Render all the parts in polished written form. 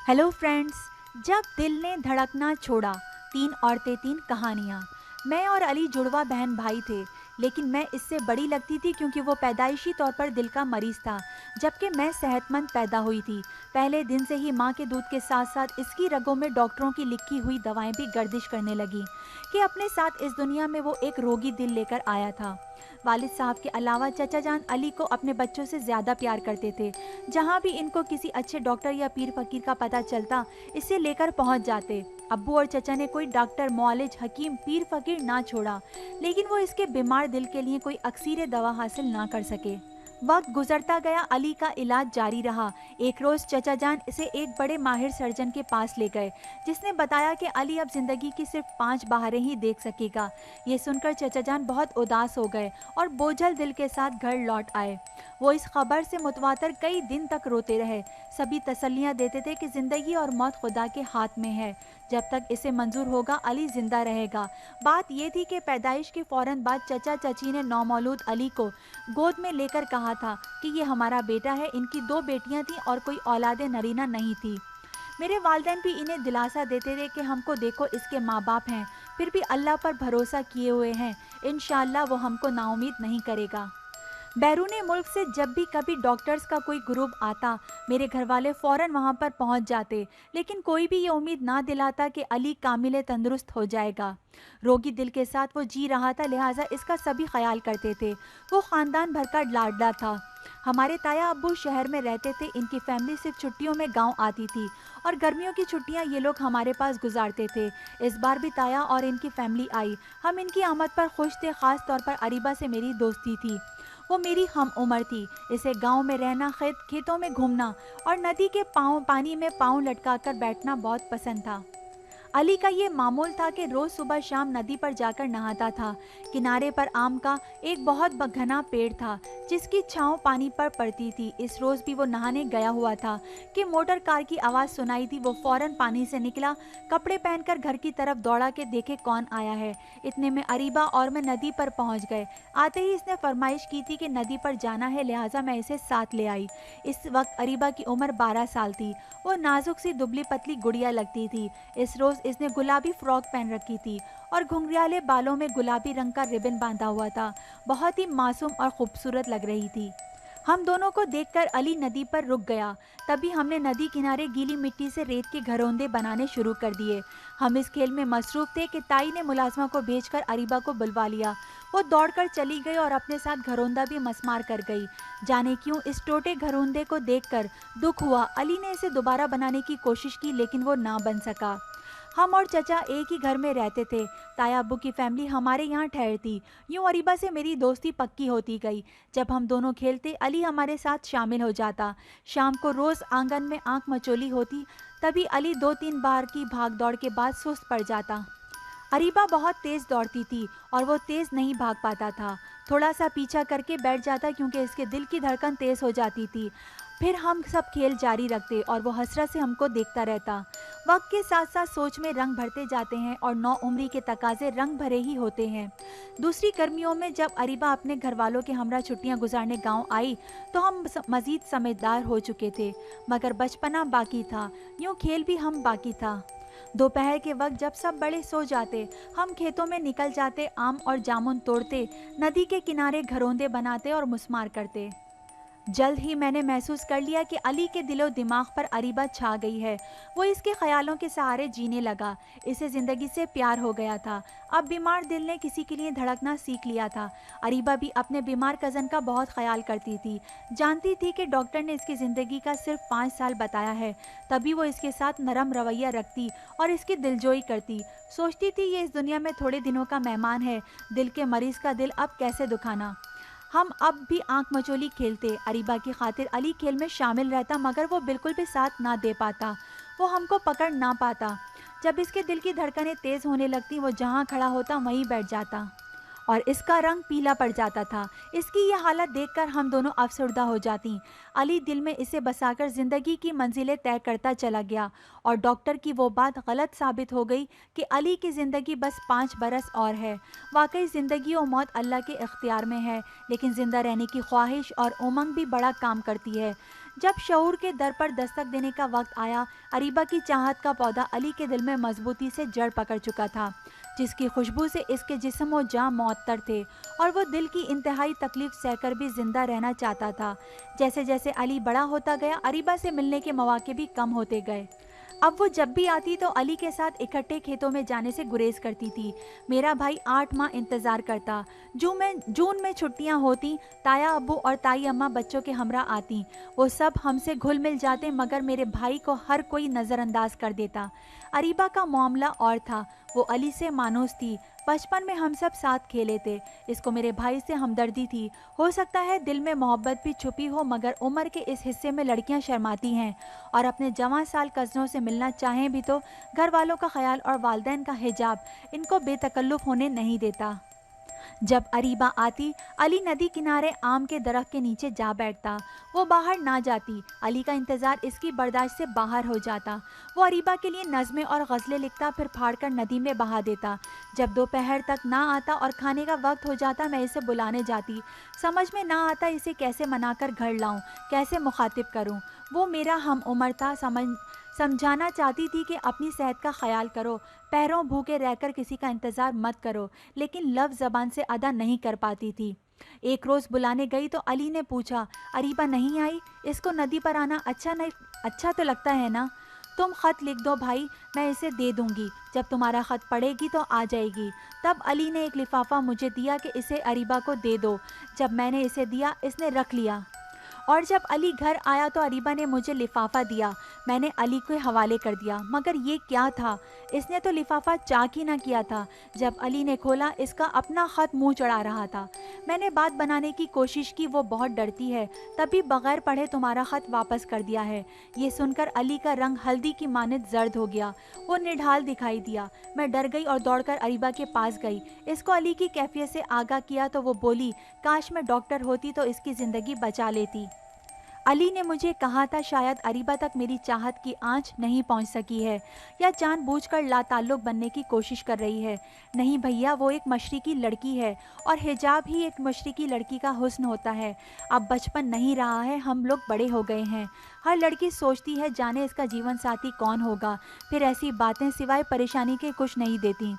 Hello friends. जब दिल ने धड़कना छोड़ा, तीन औरतें तीन कहानियाँ। मैं और अली जुड़वा बहन भाई थे, लेकिन मैं इससे बड़ी लगती थी क्योंकि वो पैदाइशी तौर पर दिल का मरीज था, जबकि मैं सेहतमंद पैदा हुई थी। पहले दिन से ही माँ के दूध के साथ साथ इसकी रगों में डॉक्टरों की लिखी हुई दवाएं भी गर्दिश करने लगी कि अपने साथ इस दुनिया में वो एक रोगी दिल लेकर आया था। वालिद साहब के अलावा चचा जान अली को अपने बच्चों से ज़्यादा प्यार करते थे। जहाँ भी इनको किसी अच्छे डॉक्टर या पीर फकीर का पता चलता, इसे लेकर पहुँच जाते। अब्बू और चचा ने कोई डॉक्टर, मुआलिज, हकीम, पीर फकीर ना छोड़ा, लेकिन वो इसके बीमार दिल के लिए कोई अक्सीर दवा हासिल ना कर सके। वक्त गुजरता गया, अली का इलाज जारी रहा। एक रोज़ चचा जान इसे एक बड़े माहिर सर्जन के पास ले गए, जिसने बताया कि अली अब जिंदगी की सिर्फ 5 बहारें ही देख सकेगा। ये सुनकर चचा जान बहुत उदास हो गए और बोझल दिल के साथ घर लौट आए। वो इस खबर से मुतवातर कई दिन तक रोते रहे। सभी तसल्लियां देते थे कि जिंदगी और मौत खुदा के हाथ में है। जब तक इसे मंजूर होगा अली जिंदा रहेगा। बात ये थी कि पैदाइश के फौरन बाद चचा चची ने नौमौलूद अली को गोद में लेकर कहा था कि ये हमारा बेटा है। इनकी 2 बेटियां थीं और कोई औलाद नरीना नहीं थी। मेरे वालिदैन भी इन्हें दिलासा देते थे कि हमको देखो, इसके माँ बाप हैं, फिर भी अल्लाह पर भरोसा किए हुए हैं। इंशाअल्लाह वो हमको नाउमीद नहीं करेगा। बैरूनी मुल्क से जब भी कभी डॉक्टर्स का कोई ग्रुप आता, मेरे घर वाले फ़ौरन वहाँ पर पहुँच जाते, लेकिन कोई भी ये उम्मीद ना दिलाता कि अली कामिल तंदुरुस्त हो जाएगा। रोगी दिल के साथ वो जी रहा था, लिहाजा इसका सभी ख्याल करते थे। वो ख़ानदान भर का लाडला था। हमारे ताया अब्बू शहर में रहते थे। इनकी फैमिली सिर्फ छुट्टियों में गांव आती थी और गर्मियों की छुट्टियां ये लोग हमारे पास गुजारते थे। इस बार भी ताया और इनकी फैमिली आई। हम इनकी आमद पर खुश थे। ख़ास तौर पर अरीबा से मेरी दोस्ती थी। वो मेरी हम उम्र थी। इसे गांव में रहना, खेतों में घूमना और नदी के पानी में पाँव लटकाकर बैठना बहुत पसंद था। अली का ये मामूल था कि रोज़ सुबह शाम नदी पर जाकर नहाता था। किनारे पर आम का एक बहुत घना पेड़ था, जिसकी छांव पानी पर पड़ती थी। इस रोज़ भी वो नहाने गया हुआ था कि मोटर कार की आवाज़ सुनाई दी। वो फौरन पानी से निकला, कपड़े पहनकर घर की तरफ दौड़ा के देखे कौन आया है। इतने में अरीबा और मैं नदी पर पहुंच गए। आते ही इसने फरमाइश की थी कि नदी पर जाना है, लिहाजा मैं इसे साथ ले आई। इस वक्त अरीबा की उम्र 12 साल थी। वो नाजुक सी दुबली पतली गुड़िया लगती थी। इस रोज़ इसने गुलाबी फ्रॉक पहन रखी थी और घुंघराले बालों में गुलाबी रंग का रिबन बांधा हुआ था। बहुत ही मासूम और खूबसूरत लग रही थी। हम दोनों को देखकर अली नदी पर रुक गया। तभी हमने नदी किनारे गीली मिट्टी से रेत के घरौंदे बनाने शुरू कर दिए। हम इस खेल में मसरूफ थे कि ताई ने मुलाजमा को भेजकर अरीबा को बुलवा लिया। वो दौड़कर चली गई और अपने साथ घरौंदा भी मसमार कर गई। जाने क्यों इस टोटे घरौंदे को देखकर दुख हुआ। अली ने इसे दोबारा बनाने की कोशिश की, लेकिन वो ना बन सका। हम और चचा एक ही घर में रहते थे। ताया अब्बू की फैमिली हमारे यहाँ ठहरती। यूं अरीबा से मेरी दोस्ती पक्की होती गई। जब हम दोनों खेलते, अली हमारे साथ शामिल हो जाता। शाम को रोज़ आंगन में आंख मचोली होती, तभी अली 2-3 बार की भाग दौड़ के बाद सुस्त पड़ जाता। अरीबा बहुत तेज़ दौड़ती थी और वो तेज़ नहीं भाग पाता था। थोड़ा सा पीछा करके बैठ जाता क्योंकि इसके दिल की धड़कन तेज़ हो जाती थी। फिर हम सब खेल जारी रखते और वो हसरत से हमको देखता रहता। वक्त के साथ साथ सोच में रंग भरते जाते हैं और नौ उम्री के तकाजे रंग भरे ही होते हैं। दूसरी गर्मियों में जब अरीबा अपने घर वालों के हमरा छुट्टियां गुजारने गांव आई, तो हम मज़ीद समझदार हो चुके थे, मगर बचपना बाकी था। यूँ खेल भी हम बाकी था। दोपहर के वक्त जब सब बड़े सो जाते, हम खेतों में निकल जाते, आम और जामुन तोड़ते, नदी के किनारे घरौंदे बनाते और मुस्मार करते। जल्द ही मैंने महसूस कर लिया कि अली के दिलो दिमाग पर अरीबा छा गई है। वो इसके ख्यालों के सहारे जीने लगा। इसे ज़िंदगी से प्यार हो गया था। अब बीमार दिल ने किसी के लिए धड़कना सीख लिया था। अरीबा भी अपने बीमार कज़न का बहुत ख्याल करती थी। जानती थी कि डॉक्टर ने इसकी ज़िंदगी का सिर्फ 5 साल बताया है, तभी वो इसके साथ नरम रवैया रखती और इसकी दिलजोई करती। सोचती थी ये इस दुनिया में थोड़े दिनों का मेहमान है, दिल के मरीज़ का दिल अब कैसे दुखाना। हम अब भी आंख मचोली खेलते। अरीबा की खातिर अली खेल में शामिल रहता, मगर वो बिल्कुल भी साथ ना दे पाता। वो हमको पकड़ ना पाता। जब इसके दिल की धड़कनें तेज़ होने लगती, वो जहाँ खड़ा होता वहीं बैठ जाता और इसका रंग पीला पड़ जाता था। इसकी यह हालत देखकर हम दोनों अफसरदा हो जाती। अली दिल में इसे बसाकर ज़िंदगी की मंजिलें तय करता चला गया और डॉक्टर की वो बात गलत साबित हो गई कि अली की ज़िंदगी बस 5 बरस और है। वाकई ज़िंदगी और मौत अल्लाह के इख्तियार में है, लेकिन ज़िंदा रहने की ख्वाहिश और उमंग भी बड़ा काम करती है। जब शऊर के दर पर दस्तक देने का वक्त आया, अरीबा की चाहत का पौधा अली के दिल में मजबूती से जड़ पकड़ चुका था, जिसकी खुशबू से इसके जिस्म और जान मुअत्तर थे, और वो दिल की इंतहाई तकलीफ सहकर भी जिंदा रहना चाहता था। जैसे जैसे अली बड़ा होता गया, अरीबा से मिलने के मौके भी कम होते गए। अब वो जब भी आती तो अली के साथ इकट्ठे खेतों में जाने से गुरेज करती थी। मेरा भाई 8 माह इंतज़ार करता। जून में छुट्टियां होती, ताया अब्बू और ताई अम्मा बच्चों के हमरा आती। वो सब हमसे घुल मिल जाते, मगर मेरे भाई को हर कोई नज़रअंदाज कर देता। अरीबा का मामला और था। वो अली से मानूस थी। बचपन में हम सब साथ खेले थे। इसको मेरे भाई से हमदर्दी थी। हो सकता है दिल में मोहब्बत भी छुपी हो, मगर उम्र के इस हिस्से में लड़कियां शर्माती हैं और अपने जवां साल कज़नों से मिलना चाहें भी तो घर वालों का ख्याल और वालिदैन का हिजाब इनको बेतकल्लुफ़ होने नहीं देता। जब अरीबा आती, अली नदी किनारे आम के दरख्त के नीचे जा बैठता। वो बाहर ना जाती। अली का इंतज़ार इसकी बर्दाश्त से बाहर हो जाता। वो अरीबा के लिए नज़में और गज़लें लिखता, फिर फाड़कर नदी में बहा देता। जब दोपहर तक ना आता और खाने का वक्त हो जाता, मैं इसे बुलाने जाती। समझ में ना आता इसे कैसे मनाकर घर लाऊं, कैसे मुखातिब करूं। वो मेरा हम उम्र था। समझाना चाहती थी कि अपनी सेहत का ख्याल करो, पैरों भूखे रहकर किसी का इंतज़ार मत करो, लेकिन लफ्ज़ ज़बान से अदा नहीं कर पाती थी। एक रोज़ बुलाने गई तो अली ने पूछा, अरीबा नहीं आई? इसको नदी पर आना अच्छा तो लगता है ना? तुम ख़त लिख दो भाई, मैं इसे दे दूंगी। जब तुम्हारा ख़त पढ़ेगी तो आ जाएगी। तब अली ने एक लिफाफा मुझे दिया कि इसे अरीबा को दे दो। जब मैंने इसे दिया, इसने रख लिया, और जब अली घर आया तो अरीबा ने मुझे लिफाफा दिया। मैंने अली के हवाले कर दिया। मगर ये क्या था? इसने तो लिफाफा चाक ही ना किया था। जब अली ने खोला, इसका अपना ख़त मुंह चढ़ा रहा था। मैंने बात बनाने की कोशिश की। वो बहुत डरती है, तभी बगैर पढ़े तुम्हारा ख़त वापस कर दिया है। ये सुनकर अली का रंग हल्दी की मानित जर्द हो गया। वो निढाल दिखाई दिया। मैं डर गई और दौड़कर अरीबा के पास गई। इसको अली की कैफियत से आगाह किया तो वो बोली, काश मैं डॉक्टर होती तो इसकी ज़िंदगी बचा लेती। अली ने मुझे कहा था शायद अरीबा तक मेरी चाहत की आंच नहीं पहुंच सकी है, या जानबूझकर लाताल्लुक बनने की कोशिश कर रही है। नहीं भैया, वो एक मशरिकी लड़की है, और हिजाब ही एक मशरिकी लड़की का हुस्न होता है। अब बचपन नहीं रहा है, हम लोग बड़े हो गए हैं। हर लड़की सोचती है जाने इसका जीवन साथी कौन होगा, फिर ऐसी बातें सिवाय परेशानी के कुछ नहीं देती।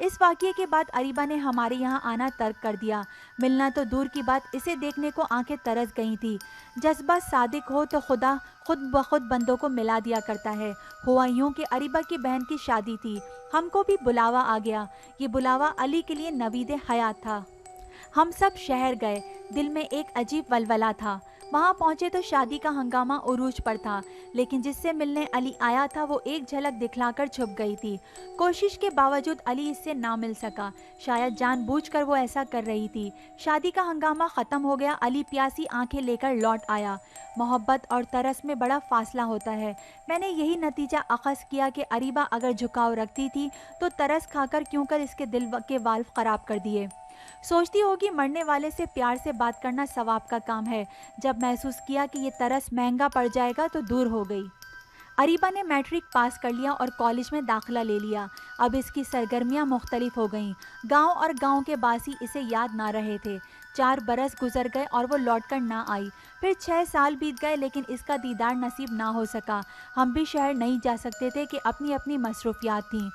इस वाक़ये के बाद अरीबा ने हमारे यहाँ आना तर्क कर दिया। मिलना तो दूर की बात, इसे देखने को आंखें तरस गई थी। जज्बा सादिक हो तो खुदा खुद ब खुद बंदों को मिला दिया करता है। हुआ यूँ कि अरीबा की बहन की शादी थी। हमको भी बुलावा आ गया। ये बुलावा अली के लिए नवीद हयात था। हम सब शहर गए। दिल में एक अजीब वलवला था। वहाँ पहुँचे तो शादी का हंगामा उरूज पर था, लेकिन जिससे मिलने अली आया था वो एक झलक दिखलाकर छुप गई थी। कोशिश के बावजूद अली इससे ना मिल सका। शायद जानबूझकर वो ऐसा कर रही थी। शादी का हंगामा ख़त्म हो गया। अली प्यासी आंखें लेकर लौट आया। मोहब्बत और तरस में बड़ा फासला होता है। मैंने यही नतीजा अख़ज़ किया कि अरीबा अगर झुकाव रखती थी तो तरस खाकर क्यों कर इसके दिल के वाल्व ख़राब कर दिए। सोचती होगी मरने वाले से प्यार से बात करना सवाब का काम है। जब महसूस किया कि ये तरस महंगा पड़ जाएगा तो दूर हो गई। अरीबा ने मैट्रिक पास कर लिया और कॉलेज में दाखिला ले लिया। अब इसकी सरगर्मियां मुख्तलिफ हो गईं। गांव और गांव के बासी इसे याद ना रहे थे। 4 बरस गुजर गए और वो लौटकर ना आई। फिर 6 साल बीत गए, लेकिन इसका दीदार नसीब ना हो सका। हम भी शहर नहीं जा सकते थे कि अपनी अपनी मसरूफियात थीं।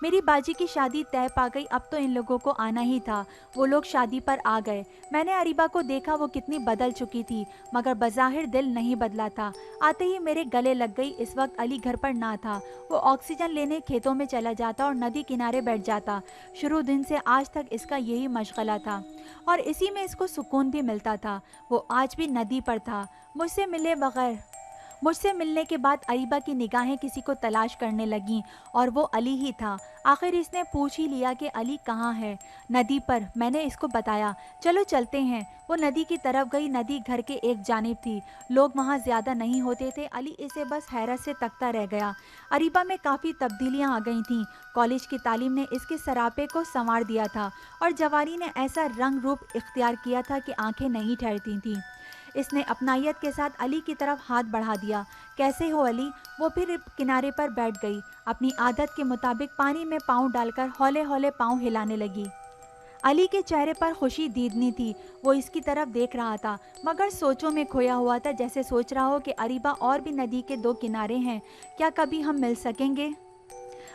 मेरी बाजी की शादी तय पा गई। अब तो इन लोगों को आना ही था। वो लोग शादी पर आ गए। मैंने अरीबा को देखा, वो कितनी बदल चुकी थी, मगर बज़ाहिर दिल नहीं बदला था। आते ही मेरे गले लग गई। इस वक्त अली घर पर ना था। वो ऑक्सीजन लेने खेतों में चला जाता और नदी किनारे बैठ जाता। शुरू दिन से आज तक इसका यही मशगला था, और इसी में इसको सुकून भी मिलता था। वो आज भी नदी पर था, मुझसे मिलने के बाद अरीबा की निगाहें किसी को तलाश करने लगीं, और वो अली ही था। आखिर इसने पूछ ही लिया कि अली कहाँ है। नदी पर, मैंने इसको बताया। चलो चलते हैं। वो नदी की तरफ गई। नदी घर के एक जानिब थी। लोग वहाँ ज़्यादा नहीं होते थे। अली इसे बस हैरत से तकता रह गया। अरीबा में काफ़ी तब्दीलियाँ आ गई थीं। कॉलेज की तालीम ने इसके सरापे को संवार दिया था, और जवानी ने ऐसा रंग रूप इख्तियार किया था कि आंखें नहीं ठहरती थीं। इसने अपनायत के साथ अली की तरफ हाथ बढ़ा दिया। कैसे हो अली? वो फिर किनारे पर बैठ गई। अपनी आदत के मुताबिक पानी में पाँव डालकर हौले हौले पाँव हिलाने लगी। علی کے چہرے پر خوشی دیدنی تھی، وہ اس کی طرف دیکھ رہا تھا مگر سوچوں میں کھویا ہوا تھا، جیسے سوچ رہا ہو کہ اریبہ اور بھی ندی کے دو کنارے ہیں، کیا کبھی ہم مل سکیں گے؟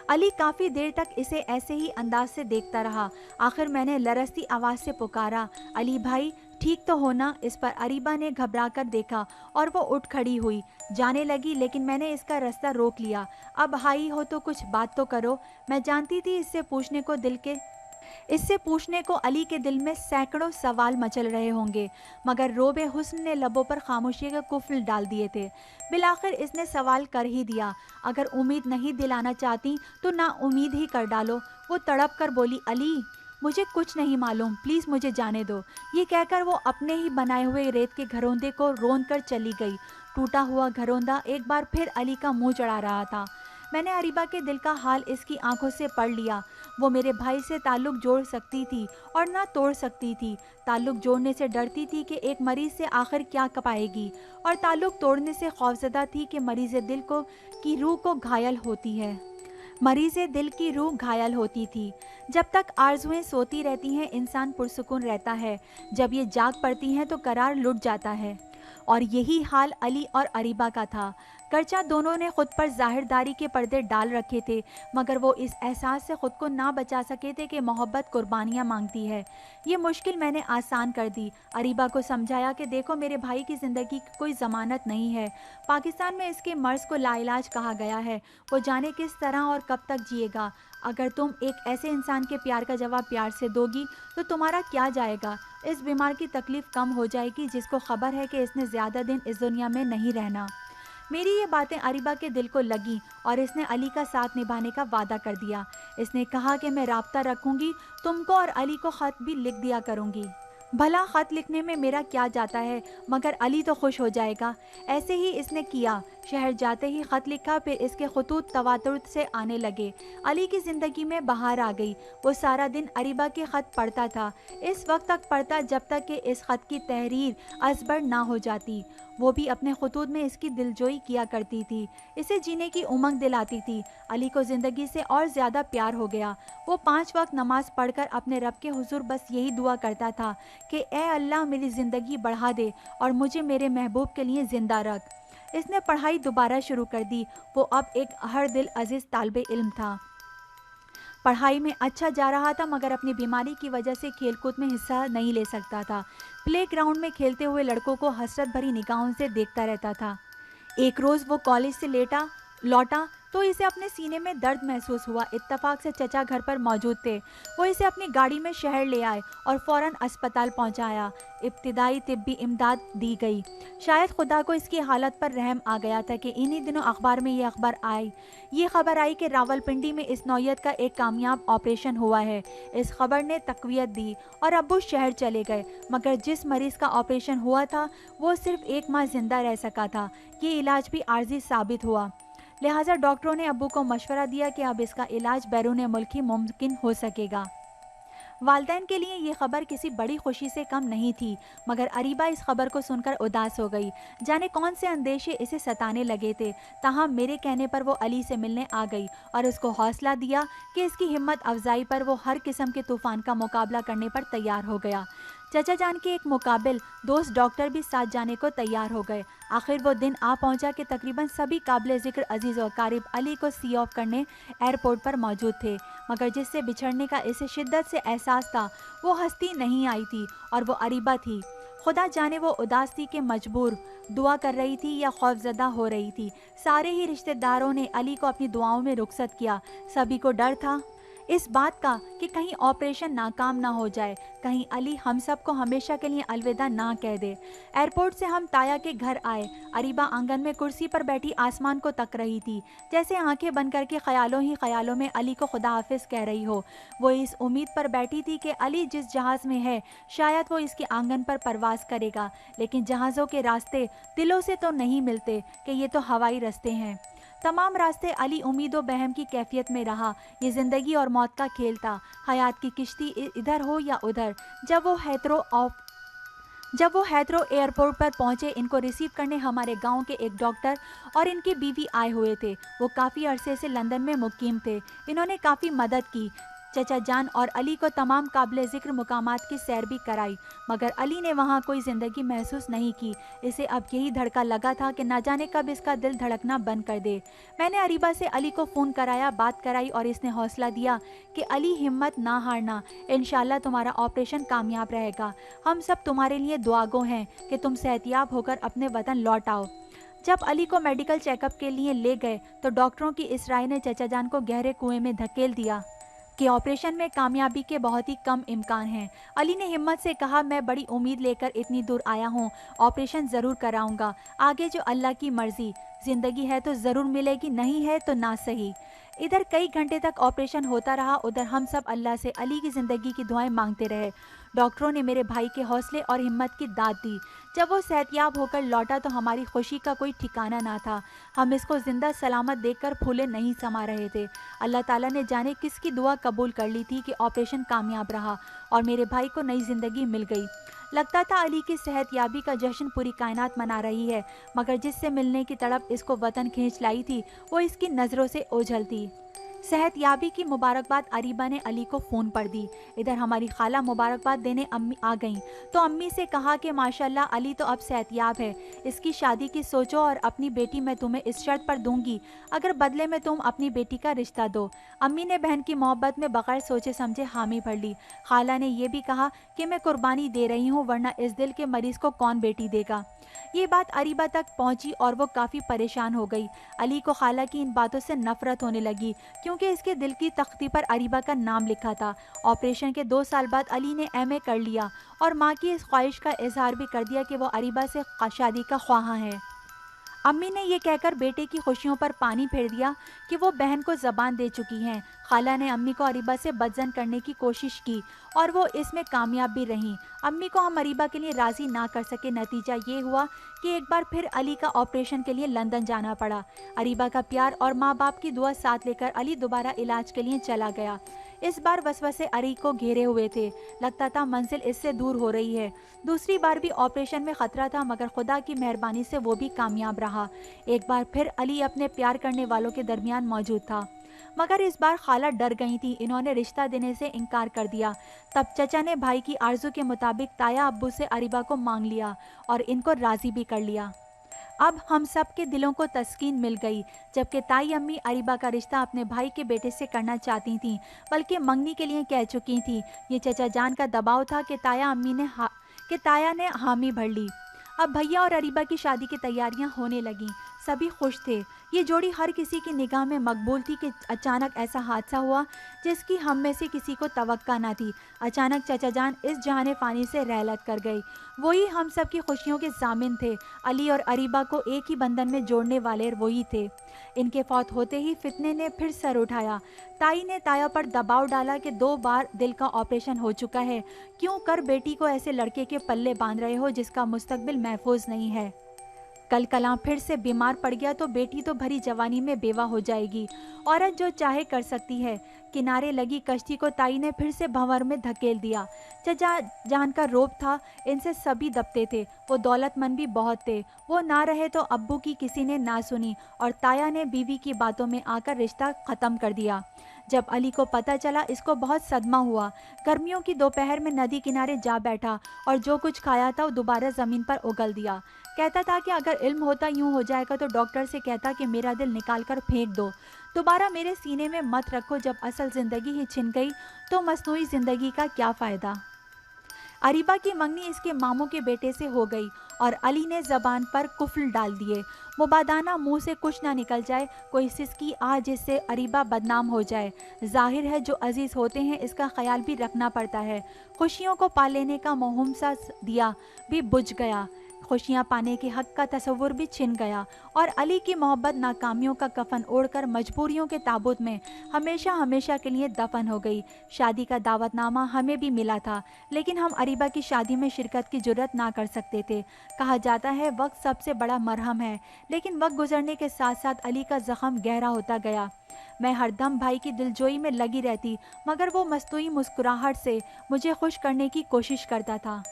علی کافی دیر تک اسے ایسے ہی انداز سے دیکھتا رہا، آخر میں نے لرزتی آواز سے پکارا، علی بھائی ٹھیک تو ہونا؟ اس پر اریبہ نے گھبرا کر دیکھا اور وہ اٹھ کھڑی ہوئی جانے لگی، لیکن میں نے اس کا راستہ روک لیا، اب بھائی ہو تو کچھ بات تو کرو۔ میں جانتی تھی اس سے پوچھنے کو علی کے دل میں سینکڑوں سوال مچل رہے ہوں گے، مگر روب حسن نے لبوں پر خاموشی کے قفل ڈال دیے تھے۔ بالآخر اس نے سوال کر ہی دیا، اگر امید نہیں دلانا چاہتی تو نا امید ہی کر ڈالو۔ وہ تڑپ کر بولی، علی مجھے کچھ نہیں معلوم، پلیز مجھے جانے دو۔ یہ کہہ کر وہ اپنے ہی بنائے ہوئے ریت کے گھروندے کو روند کر چلی گئی۔ ٹوٹا ہوا گھروندا ایک بار پھر علی کا منہ چڑھا رہا تھا۔ میں نے اریبہ کے دل کا حال اس کی آنکھوں سے پڑھ لیا، وہ میرے بھائی سے تعلق جوڑ سکتی تھی اور نہ توڑ سکتی تھی۔ تعلق جوڑنے سے ڈرتی تھی کہ ایک مریض سے آخر کیا پائے گی، اور تعلق توڑنے سے خوفزدہ تھی کہ مریض دل کی روح گھائل ہوتی تھی۔ جب تک آرزوئیں سوتی رہتی ہیں انسان پرسکون رہتا ہے، جب یہ جاگ پڑتی ہیں تو قرار لٹ جاتا ہے، اور یہی حال علی اور اریبہ کا تھا۔ گرچہ دونوں نے خود پر ظاہرداری کے پردے ڈال رکھے تھے، مگر وہ اس احساس سے خود کو نہ بچا سکے تھے کہ محبت قربانیاں مانگتی ہے۔ یہ مشکل میں نے آسان کر دی، اریبہ کو سمجھایا کہ دیکھو میرے بھائی کی زندگی کی کوئی ضمانت نہیں ہے، پاکستان میں اس کے مرض کو لا علاج کہا گیا ہے، وہ جانے کس طرح اور کب تک جیے گا۔ اگر تم ایک ایسے انسان کے پیار کا جواب پیار سے دو گی تو تمہارا کیا جائے گا، اس بیمار کی تکلیف کم ہو جائے گی جس کو خبر ہے کہ اس نے زیادہ دن اس دنیا میں نہیں رہنا۔ میری یہ باتیں اریبہ کے دل کو لگیں اور اس نے علی کا ساتھ نبھانے کا وعدہ کر دیا۔ اس نے کہا کہ میں رابطہ رکھوں گی، تم کو اور علی کو خط بھی لکھ دیا کروں گی۔ بھلا خط لکھنے میں میرا کیا جاتا ہے، مگر علی تو خوش ہو جائے گا۔ ایسے ہی اس نے کیا، شہر جاتے ہی خط لکھا، پھر اس کے خطوط تواتر سے آنے لگے۔ علی کی زندگی میں بہار آ گئی، وہ سارا دن اریبہ کے خط پڑھتا تھا، اس وقت تک پڑھتا جب تک کہ اس خط کی تحریر ازبر نہ ہو جاتی۔ وہ بھی اپنے خطوط میں اس کی دلجوئی کیا کرتی تھی، اسے جینے کی امنگ دلاتی تھی۔ علی کو زندگی سے اور زیادہ پیار ہو گیا۔ وہ 5 وقت نماز پڑھ کر اپنے رب کے حضور بس یہی دعا کرتا تھا کہ اے اللہ میری زندگی بڑھا دے اور مجھے میرے محبوب کے لیے زندہ رکھ۔ اس نے پڑھائی دوبارہ شروع کر دی، وہ اب ایک ہر دل عزیز طالب علم تھا۔ پڑھائی میں اچھا جا رہا تھا، مگر اپنی بیماری کی وجہ سے کھیل کود میں حصہ نہیں لے سکتا تھا۔ پلے گراؤنڈ میں کھیلتے ہوئے لڑکوں کو حسرت بھری نگاہوں سے دیکھتا رہتا تھا۔ ایک روز وہ کالج سے لوٹا تو اسے اپنے سینے میں درد محسوس ہوا۔ اتفاق سے چچا گھر پر موجود تھے، وہ اسے اپنی گاڑی میں شہر لے آئے اور فوراً اسپتال پہنچایا۔ ابتدائی طبی امداد دی گئی۔ شاید خدا کو اس کی حالت پر رحم آ گیا تھا کہ انہی دنوں اخبار میں یہ خبر آئی کہ راولپنڈی میں اس نوعیت کا ایک کامیاب آپریشن ہوا ہے۔ اس خبر نے تقویت دی اور ابو شہر چلے گئے، مگر جس مریض کا آپریشن ہوا تھا وہ صرف 1 ماہ زندہ رہ سکا تھا۔ یہ علاج بھی عارضی ثابت ہوا، لہٰذا ڈاکٹروں نے ابو کو مشورہ دیا کہ اب اس کا علاج بیرون ملک ہی ممکن ہو سکے گا۔ والدین کے لیے یہ خبر کسی بڑی خوشی سے کم نہیں تھی، مگر اریبہ اس خبر کو سن کر اداس ہو گئی۔ جانے کون سے اندیشے اسے ستانے لگے تھے، تاہم میرے کہنے پر وہ علی سے ملنے آ گئی اور اس کو حوصلہ دیا کہ اس کی ہمت افزائی پر وہ ہر قسم کے طوفان کا مقابلہ کرنے پر تیار ہو گیا۔ چچا جان کے ایک مقابل دوست ڈاکٹر بھی ساتھ جانے کو تیار ہو گئے۔ آخر وہ دن آ پہنچا کہ تقریباً سبھی قابل ذکر عزیز و اقارب علی کو سی آف کرنے ایئرپورٹ پر موجود تھے، مگر جس سے بچھڑنے کا اسے شدت سے احساس تھا وہ ہستی نہیں آئی تھی، اور وہ اریبہ تھی۔ خدا جانے وہ اداس تھی کہ مجبور دعا کر رہی تھی یا خوفزدہ ہو رہی تھی۔ سارے ہی رشتہ داروں نے علی کو اپنی دعاؤں میں رخصت کیا۔ سبھی کو ڈر تھا اس بات کا کہ کہیں آپریشن ناکام نہ ہو جائے، کہیں علی ہم سب کو ہمیشہ کے لیے الوداع نہ کہہ دے۔ ایئرپورٹ سے ہم تایا کے گھر آئے۔ اریبہ آنگن میں کرسی پر بیٹھی آسمان کو تک رہی تھی، جیسے آنکھیں بند کر کے خیالوں ہی خیالوں میں علی کو خدا حافظ کہہ رہی ہو۔ وہ اس امید پر بیٹھی تھی کہ علی جس جہاز میں ہے شاید وہ اس کے آنگن پر پرواز کرے گا، لیکن جہازوں کے راستے دلوں سے تو نہیں ملتے کہ یہ تو ہوائی راستے ہیں۔ تمام راستے علی امید و بہم کی کیفیت میں رہا۔ یہ زندگی اور موت کا کھیل تھا، حیات کی کشتی ادھر ہو یا ادھر۔ جب وہ ہیتھرو ایئرپورٹ پر پہنچے، ان کو ریسیو کرنے ہمارے گاؤں کے ایک ڈاکٹر اور ان کی بیوی آئے ہوئے تھے۔ وہ کافی عرصے سے لندن میں مقیم تھے، انہوں نے کافی مدد کی۔ चचा जान और अली को तमाम काबिल ज़िक्र मुकामात की सैर भी कराई, मगर अली ने वहाँ कोई ज़िंदगी महसूस नहीं की। इसे अब यही धड़का लगा था कि न जाने कब इसका दिल धड़कना बंद कर दे। मैंने अरीबा से अली को फ़ोन कराया, बात कराई और इसने हौसला दिया कि अली हिम्मत ना हारना, इंशाल्लाह तुम्हारा ऑपरेशन कामयाब रहेगा। हम सब तुम्हारे लिए दुआगो हैं कि तुम सेहतियाब होकर अपने वतन लौट आओ। जब अली को मेडिकल चेकअप के लिए ले गए तो डॉक्टरों की इस राय ने चचा जान को गहरे कुएं में धकेल दिया कि ऑपरेशन में कामयाबी के बहुत ही कम इम्कान हैं। अली ने हिम्मत से कहा, मैं बड़ी उम्मीद लेकर इतनी दूर आया हूँ, ऑपरेशन ज़रूर कराऊंगा, आगे जो अल्लाह की मर्ज़ी, ज़िंदगी है तो ज़रूर मिलेगी, नहीं है तो ना सही। इधर कई घंटे तक ऑपरेशन होता रहा, उधर हम सब अल्लाह से अली की ज़िंदगी की दुआएं मांगते रहे। डॉक्टरों ने मेरे भाई के हौसले और हिम्मत की दाद दी। जब वो सेहतियाब होकर लौटा तो हमारी खुशी का कोई ठिकाना ना था। हम इसको जिंदा सलामत देखकर फूले नहीं समा रहे थे। अल्लाह ताला ने जाने किसकी दुआ कबूल कर ली थी कि ऑपरेशन कामयाब रहा और मेरे भाई को नई ज़िंदगी मिल गई। लगता था अली की सेहतयाबी का जश्न पूरी कायनात मना रही है, मगर जिससे मिलने की तड़प इसको वतन खींच लाई थी वो इसकी नज़रों से ओझल थी। सेहतयाबी की मुबारकबाद अरीबा ने अली को फ़ोन पर दी। इधर हमारी खाला मुबारकबाद देने अम्मी आ गईं तो अम्मी से कहा कि माशाल्लाह अली तो अब सेहतयाब है, इसकी शादी की सोचो और अपनी बेटी मैं तुम्हें इस शर्त पर दूंगी अगर बदले में तुम अपनी बेटी का रिश्ता दो। अम्मी ने बहन की मोहब्बत में बगैर सोचे समझे हामी भर ली। खाला ने यह भी कहा कि मैं कुर्बानी दे रही हूँ, वरना इस दिल के मरीज़ को कौन बेटी देगा। ये बात अरीबा तक पहुंची और वो काफ़ी परेशान हो गई। अली को खाला की इन बातों से नफरत होने लगी क्योंकि इसके दिल की तख्ती पर अरीबा का नाम लिखा था। ऑपरेशन के 2 साल बाद अली ने एमए कर लिया और माँ की इस ख्वाहिश का इजहार भी कर दिया कि वो अरीबा से शादी का ख्वाहा है। अम्मी ने ये कहकर बेटे की खुशियों पर पानी फेर दिया कि वो बहन को ज़बान दे चुकी हैं। खाला ने अम्मी को अरीबा से बदजन करने की कोशिश की और वो इसमें कामयाब भी रहीं। अम्मी को हम अरीबा के लिए राज़ी ना कर सके। नतीजा ये हुआ कि एक बार फिर अली का ऑपरेशन के लिए लंदन जाना पड़ा। अरीबा का प्यार और माँ बाप की दुआ साथ लेकर अली दोबारा इलाज के लिए चला गया। इस बार वसवसे अली को घेरे हुए थे, लगता था मंजिल इससे दूर हो रही है। दूसरी बार भी ऑपरेशन में खतरा था, मगर खुदा की मेहरबानी से वो भी कामयाब रहा। एक बार फिर अली अपने प्यार करने वालों के दरमियान मौजूद था, मगर इस बार खाला डर गई थी। इन्होंने रिश्ता देने से इनकार कर दिया। तब चचा ने भाई की आरजू के मुताबिक ताया अब्बू से अरीबा को मांग लिया और इनको राज़ी भी कर लिया। अब हम सब के दिलों को तस्कीन मिल गई। जबकि ताई अम्मी अरीबा का रिश्ता अपने भाई के बेटे से करना चाहती थीं, बल्कि मंगनी के लिए कह चुकी थीं। ये चचा जान का दबाव था कि ताया ने हामी भर ली। अब भैया और अरीबा की शादी की तैयारियां होने लगीं। सभी खुश थे। ये जोड़ी हर किसी की निगाह में मकबूल थी कि अचानक ऐसा हादसा हुआ जिसकी हम में से किसी को तवक्का ना थी। अचानक चचा जान इस जहाने फ़ानी से रहलत कर गई। वही हम सब की खुशियों के ज़ामिन थे। अली और अरीबा को एक ही बंधन में जोड़ने वाले वही थे। इनके फौत होते ही फितने ने फिर सर उठाया। ताई ने ताया पर दबाव डाला कि 2 बार दिल का ऑपरेशन हो चुका है, क्यों कर बेटी को ऐसे लड़के के पल्ले बांध रहे हो जिसका मुस्तकबिल महफूज नहीं है। कल कलां फिर से बीमार पड़ गया तो बेटी तो भरी जवानी में बेवा हो जाएगी। औरत जो चाहे कर सकती है। किनारे लगी कश्ती को ताई ने फिर से भंवर में धकेल दिया। चचा जान का रोब था, इनसे सभी दबते थे। वो दौलतमंद भी बहुत थे। वो ना रहे तो अब्बू की किसी ने ना सुनी और ताया ने बीवी की बातों में आकर रिश्ता ख़त्म कर दिया। जब अली को पता चला, इसको बहुत सदमा हुआ। गर्मियों की दोपहर में नदी किनारे जा बैठा और जो कुछ खाया था वो दोबारा ज़मीन पर उगल दिया। कहता था कि अगर इल्म होता यूं हो जाएगा तो डॉक्टर से कहता कि मेरा दिल निकाल कर फेंक दो, दोबारा मेरे सीने में मत रखो। जब असल ज़िंदगी ही छिन गई तो मसनूई ज़िंदगी का क्या फ़ायदा। अरीबा की मंगनी इसके मामू के बेटे से हो गई और अली ने ज़बान पर कुफ्ल डाल दिए। मुबादाना मुंह से कुछ ना निकल जाए, कोई सिसकी आ जिससे अरीबा बदनाम हो जाए। जाहिर है जो अजीज़ होते हैं इसका ख्याल भी रखना पड़ता है। खुशियों को पा लेने का मोहम सा दिया भी बुझ गया, खुशियाँ पाने के हक का तसव्वुर भी छिन गया और अली की मोहब्बत नाकामियों का कफन ओढ़कर मजबूरियों के ताबूत में हमेशा हमेशा के लिए दफन हो गई। शादी का दावतनामा हमें भी मिला था, लेकिन हम अरीबा की शादी में शिरकत की जुर्रत ना कर सकते थे। कहा जाता है वक्त सबसे बड़ा मरहम है, लेकिन वक्त गुजरने के साथ साथ अली का ज़ख्म गहरा होता गया। मैं हरदम भाई की दिलजोई में लगी रहती, मगर वो मस्तूई मुस्कुराहट से मुझे खुश करने की कोशिश करता था।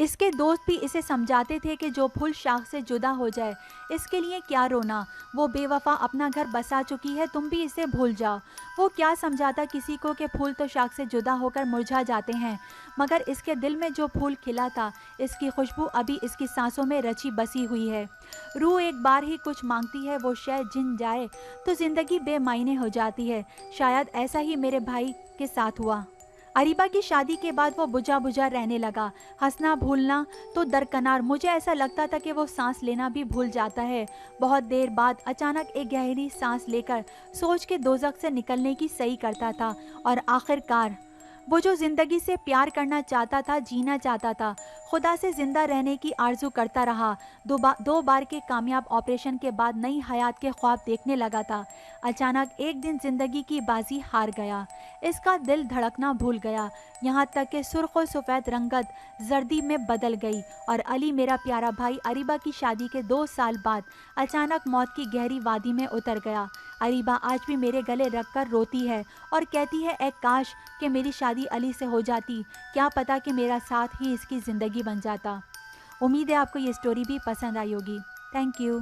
اس کے دوست بھی اسے سمجھاتے تھے کہ جو پھول شاخ سے جدا ہو جائے اس کے لیے کیا رونا، وہ بے وفا اپنا گھر بسا چکی ہے، تم بھی اسے بھول جاؤ۔ وہ کیا سمجھاتا کسی کو کہ پھول تو شاخ سے جدا ہو کر مرجھا جاتے ہیں، مگر اس کے دل میں جو پھول کھلا تھا اس کی خوشبو ابھی اس کی سانسوں میں رچی بسی ہوئی ہے۔ روح ایک بار ہی کچھ مانگتی ہے، وہ شے جن جائے تو زندگی بے معنی ہو جاتی ہے۔ شاید ایسا ہی میرے بھائی کے ساتھ ہوا۔ اریبہ کی شادی کے بعد وہ بجھا بجھا رہنے لگا، ہنسنا بھولنا تو درکنار، مجھے ایسا لگتا تھا کہ وہ سانس لینا بھی بھول جاتا ہے۔ بہت دیر بعد اچانک ایک گہری سانس لے کر سوچ کے دوزخ سے نکلنے کی صحیح کرتا تھا، اور آخر کار وہ جو زندگی سے پیار کرنا چاہتا تھا، جینا چاہتا تھا، خدا سے زندہ رہنے کی آرزو کرتا رہا، دو بار کے کامیاب آپریشن کے بعد نئی حیات کے خواب دیکھنے لگا تھا، اچانک ایک دن زندگی کی بازی ہار گیا۔ اس کا دل دھڑکنا بھول گیا، یہاں تک کہ سرخ و سفید رنگت زردی میں بدل گئی، اور علی میرا پیارا بھائی اریبہ کی شادی کے 2 سال بعد اچانک موت کی گہری وادی میں اتر گیا۔ اریبہ آج بھی میرے گلے رکھ کر روتی ہے اور کہتی ہے، اے کاش کہ میری شادی علی سے ہو جاتی، کیا پتا کہ میرا ساتھ ہی اس کی زندگی بن جاتا۔ امید ہے آپ کو یہ سٹوری بھی پسند آئی ہوگی۔ Thank you.